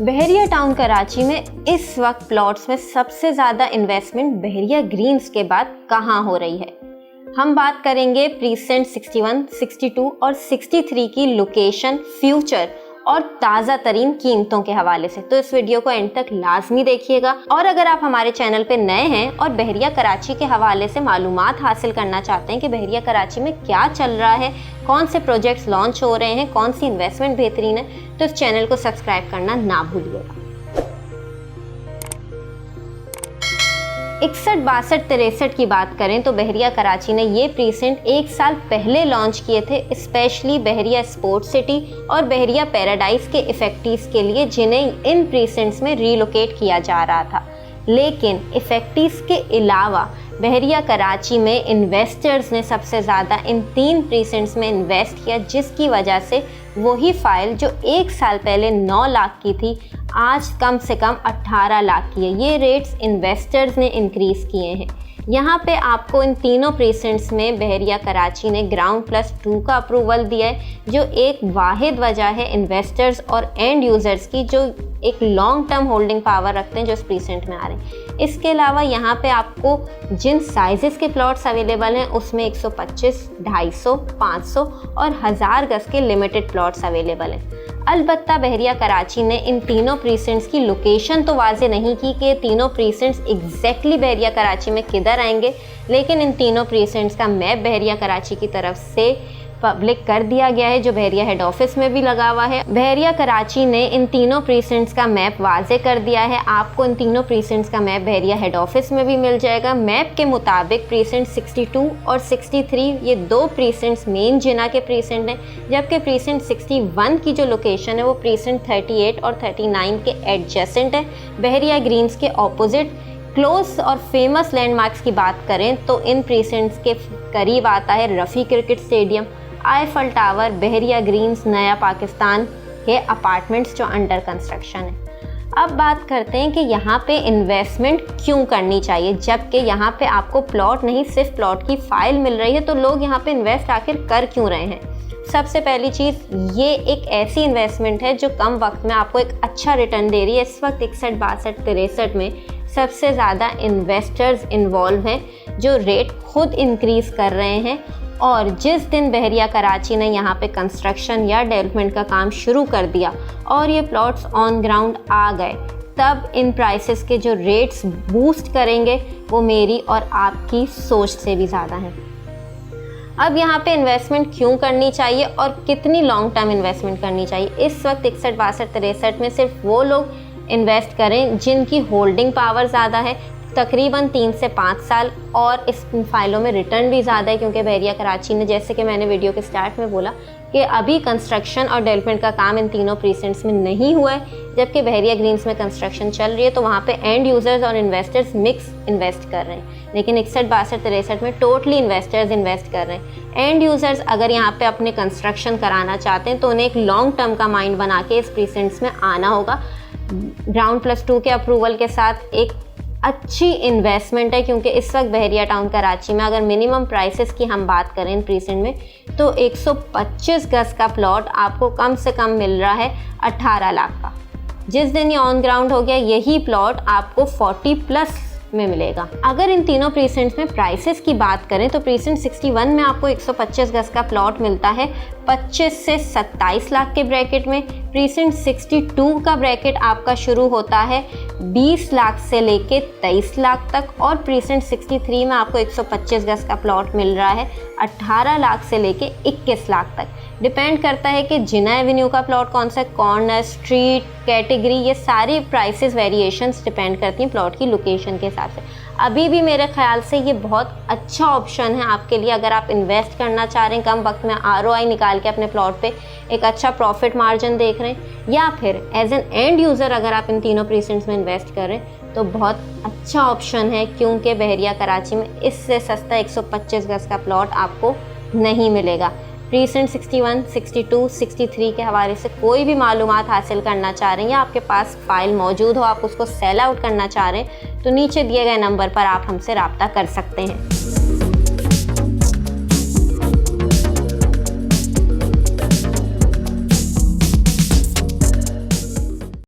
बहरिया town Karachi में इस वक्त प्लॉट्स में सबसे ज़्यादा इन्वेस्टमेंट बहरिया ग्रीन्स के बाद कहाँ हो रही है। हम बात करेंगे प्रीसेंट 61, 62 और 63 की लोकेशन, फ्यूचर और ताज़ा तरीन कीमतों के हवाले से। तो इस वीडियो को एंड तक लाजमी देखिएगा। और अगर आप हमारे चैनल पे नए हैं और बहरिया कराची के हवाले से मालूमात हासिल करना चाहते हैं कि बहरिया कराची में क्या चल रहा है, कौन से प्रोजेक्ट्स लॉन्च हो रहे हैं, कौन सी इन्वेस्टमेंट बेहतरीन है, तो इस चैनल को सब्सक्राइब करना ना भूलिएगा। 61, 62, 63 की बात करें तो बहरिया कराची ने ये प्रीसेंट 1 साल पहले लॉन्च किए थे, स्पेशली बहरिया स्पोर्ट्स सिटी और बहरिया पैराडाइज के इफेक्टिव्स के लिए, जिन्हें इन प्रीसेंट्स में रीलोकेट किया जा रहा था। लेकिन इफेक्टिव्स के अलावा बहरिया कराची में इन्वेस्टर्स ने सबसे ज़्यादा इन 3 प्रीसेंट्स में इन्वेस्ट किया, जिसकी वजह से वही फाइल जो 1 साल पहले 9 लाख की थी आज कम से कम 18 लाख की है। ये रेट्स इन्वेस्टर्स ने इंक्रीज़ किए हैं। यहाँ पे आपको इन तीनों प्रीसेंट्स में बहरिया कराची ने ग्राउंड+2 का अप्रूवल दिया है, जो एक वाहिद वजह है इन्वेस्टर्स और एंड यूज़र्स की, जो एक लॉन्ग टर्म होल्डिंग पावर रखते हैं, जो इस प्रीसेंट में आ रहे हैं। इसके अलावा यहाँ पे आपको जिन साइजेस के प्लॉट्स अवेलेबल हैं उसमें 125, 250, 500 और 1000 गज के लिमिटेड प्लॉट्स अवेलेबल हैं। अलबत्ता बहरिया कराची ने इन तीनों प्रीसेंट्स की लोकेशन तो वाज़े नहीं की कि तीनों प्रीसेंट्स एग्जैक्टली बहरिया कराची में किधर आएंगे, लेकिन इन तीनों प्रीसेंट्स का मैप बहरिया कराची की तरफ से पब्लिक कर दिया गया है, जो बहरिया हेड ऑफिस में भी लगा हुआ है। बहरिया कराची ने इन तीनों प्रीसेंट्स का मैप वाज़े कर दिया है। आपको इन तीनों प्रीसेंट्स का मैप बहरिया हेड ऑफिस में भी मिल जाएगा। मैप के मुताबिक प्रीसेंट 62 और 63 ये 2 प्रीसेंट्स मेन जिना के प्रीसेंट हैं, जबकि प्रीसेंट 61 की जो लोकेशन है वो प्रीसेंट 38 और 39 के एडजेसेंट है, बहरिया ग्रीन्स के ऑपोजिट। क्लोज और फेमस लैंडमार्क्स की बात करें तो इन प्रीसेंट्स के करीब आता है Rafi cricket stadium, Eiffel Tower, Bahria Greens, नया पाकिस्तान के अपार्टमेंट्स जो अंडर कंस्ट्रक्शन है। अब बात करते हैं कि यहाँ पे इन्वेस्टमेंट क्यों करनी चाहिए, जबकि यहाँ पे आपको प्लॉट नहीं सिर्फ प्लॉट की फाइल मिल रही है, तो लोग यहाँ पे इन्वेस्ट आखिर कर क्यों रहे हैं। सबसे पहली चीज़, ये एक ऐसी इन्वेस्टमेंट है जो कम वक्त में आपको एक अच्छा रिटर्न दे रही है। इस वक्त 61, 62, 63 में सबसे ज़्यादा इन्वेस्टर्स इन्वॉल्व हैं, जो रेट खुद इंक्रीज़ कर रहे हैं। और जिस दिन बहरिया कराची ने यहाँ पे कंस्ट्रक्शन या डेवलपमेंट का काम शुरू कर दिया और ये प्लॉट्स ऑन ग्राउंड आ गए, तब इन प्राइसेस के जो रेट्स बूस्ट करेंगे वो मेरी और आपकी सोच से भी ज़्यादा हैं। अब यहाँ पे इन्वेस्टमेंट क्यों करनी चाहिए और कितनी लॉन्ग टर्म इन्वेस्टमेंट करनी चाहिए। इस वक्त 61, 62, 63 में सिर्फ वो लोग इन्वेस्ट करें जिनकी होल्डिंग पावर ज़्यादा है, तकरीबन 3 से 5 साल, और इस फाइलों में रिटर्न भी ज़्यादा है, क्योंकि बहरिया कराची ने, जैसे कि मैंने वीडियो के स्टार्ट में बोला, कि अभी कंस्ट्रक्शन और डेवलपमेंट का काम इन तीनों प्रीसेंट्स में नहीं हुआ है, जबकि बहरिया ग्रीन्स में कंस्ट्रक्शन चल रही है। तो वहाँ पे एंड यूज़र्स और इन्वेस्टर्स मिक्स इन्वेस्ट कर रहे हैं, लेकिन 61, 62, 63 में टोटली इन्वेस्टर्स इन्वेस्ट कर रहे हैं। एंड यूज़र्स अगर यहाँ पे अपने कंस्ट्रक्शन कराना चाहते हैं तो उन्हें एक लॉन्ग टर्म का माइंड बना के इस प्रीसेंट्स में आना होगा। ग्राउंड+2 के अप्रूवल के साथ एक अच्छी इन्वेस्टमेंट है, क्योंकि इस वक्त बहरिया टाउन कराची में अगर मिनिमम प्राइसेस की हम बात करें इन प्रीसेंट में, तो 125 गज का प्लॉट आपको कम से कम मिल रहा है 18 लाख का। जिस दिन ये ऑन ग्राउंड हो गया, यही प्लॉट आपको 40+ में मिलेगा। अगर इन तीनों प्रीसेंट्स में प्राइसेस की बात करें तो प्रीसेंट 61 में आपको 125 गज का प्लॉट मिलता है 25 से 27 लाख के ब्रैकेट में। प्रीसेंट 62 का ब्रैकेट आपका शुरू होता है 20 लाख से लेके 23 लाख तक, और प्रीसेंट 63 में आपको 125 गज का प्लॉट मिल रहा है 18 लाख से लेके 21 लाख तक। डिपेंड करता है कि जिना एवेन्यू का प्लॉट कौन सा, कॉर्नर, स्ट्रीट, कैटेगरी, ये सारी प्राइसेस वेरिएशंस डिपेंड करती हैं प्लॉट की लोकेशन के हिसाब से। अभी भी मेरे ख्याल से ये बहुत अच्छा ऑप्शन है आपके लिए, अगर आप इन्वेस्ट करना चाह रहे हैं, कम वक्त में ROI निकाल के अपने प्लॉट पे एक अच्छा प्रॉफिट मार्जिन देख रहे हैं, या फिर एज एन एंड यूज़र अगर आप इन तीनों प्रीसेंट्स में इन्वेस्ट कर रहे हैं, तो बहुत अच्छा ऑप्शन है, क्योंकि बहरिया कराची में इससे सस्ता 125 गज का प्लॉट आपको नहीं मिलेगा। प्रीसेंट 61, 62, 63 के हवाले से कोई भी मालूमात हासिल करना चाह रहे हैं या आपके पास फाइल मौजूद हो, आप उसको सेल आउट करना चाह रहे हैं, तो नीचे दिए गए नंबर पर आप हमसे रब्ता कर सकते हैं।